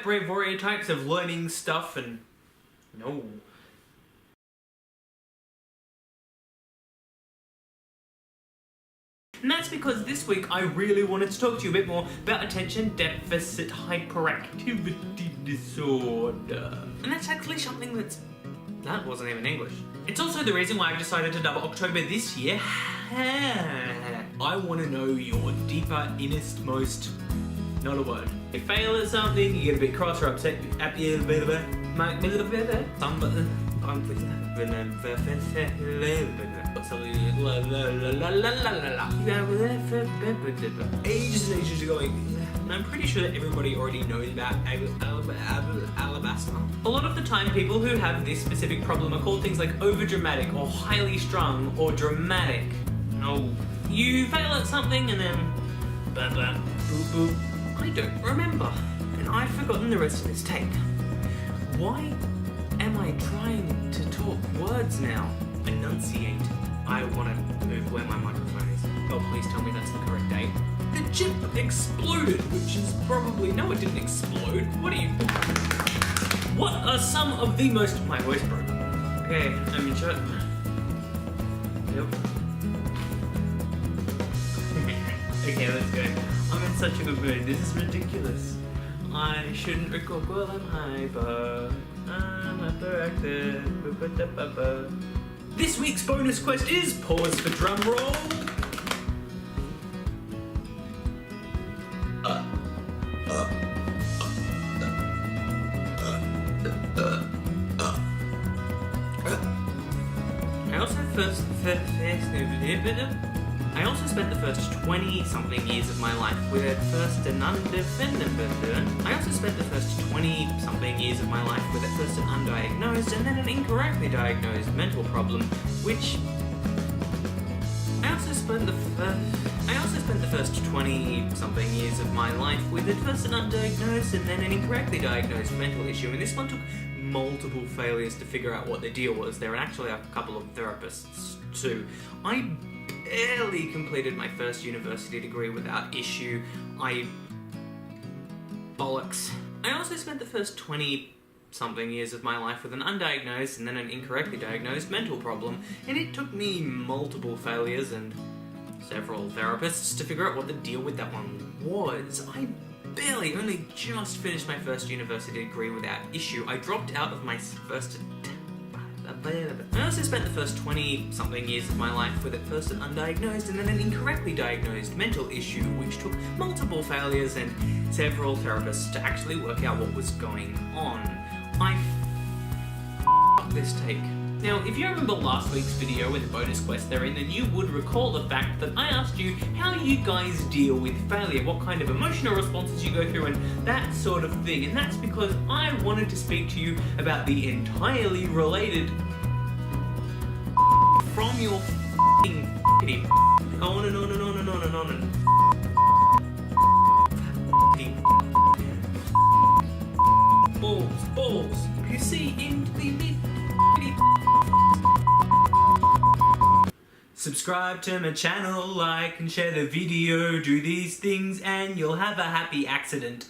separate types of learning stuff and... no. And that's because this week I really wanted to talk to you a bit more about attention deficit hyperactivity disorder. And that's actually something that wasn't even English. It's also the reason why I've decided to double October this year. I want to know your deeper, innerst most... not a word. You fail at something, you get a bit cross or upset at the ages and ages ago, and I'm pretty sure that everybody already knows about alabaster. A lot of the time, people who have this specific problem are called things like overdramatic or highly strung or dramatic. No, you fail at something and then blah blah boop boop. I don't remember, and I've forgotten the rest of this tape. Why am I trying to talk words now? Enunciate. I want to move where my microphone is. Oh, please tell me that's the correct date. The chip exploded, which is probably... no, it didn't explode. What are some of the most... my voice broke. Okay, I'm in shut. Yep. Okay, let's go. I'm in such a good mood. This is ridiculous. I shouldn't record while I'm hyper. I'm hyperactive. This week's bonus quest is pause for drum roll. I also spent the first 20-something years of my life with a first an undiagnosed and then an incorrectly diagnosed mental problem, which I also spent the first 20-something years of my life with at first an undiagnosed and then an incorrectly diagnosed mental issue, and this one took multiple failures to figure out what the deal was. There were actually a couple of therapists too. I barely completed my first university degree without issue. Bollocks. I also spent the first 20-something years of my life with an undiagnosed and then an incorrectly diagnosed mental problem, and it took me multiple failures and several therapists to figure out what the deal with that one was. I barely, only just finished my first university degree without issue. I dropped out of my first... I also spent the first 20-something years of my life with at first an undiagnosed and then an incorrectly diagnosed mental issue, which took multiple failures and several therapists to actually work out what was going on. I f***ed this take. Now, if you remember last week's video with the bonus quest therein, then you would recall the fact that I asked you how you guys deal with failure, what kind of emotional responses you go through and that sort of thing, and that's because I wanted to speak to you about the entirely related from your f***ing on and on and on and on and on and balls, you see into the mid. Subscribe to my channel, like and share the video, do these things and you'll have a happy accident.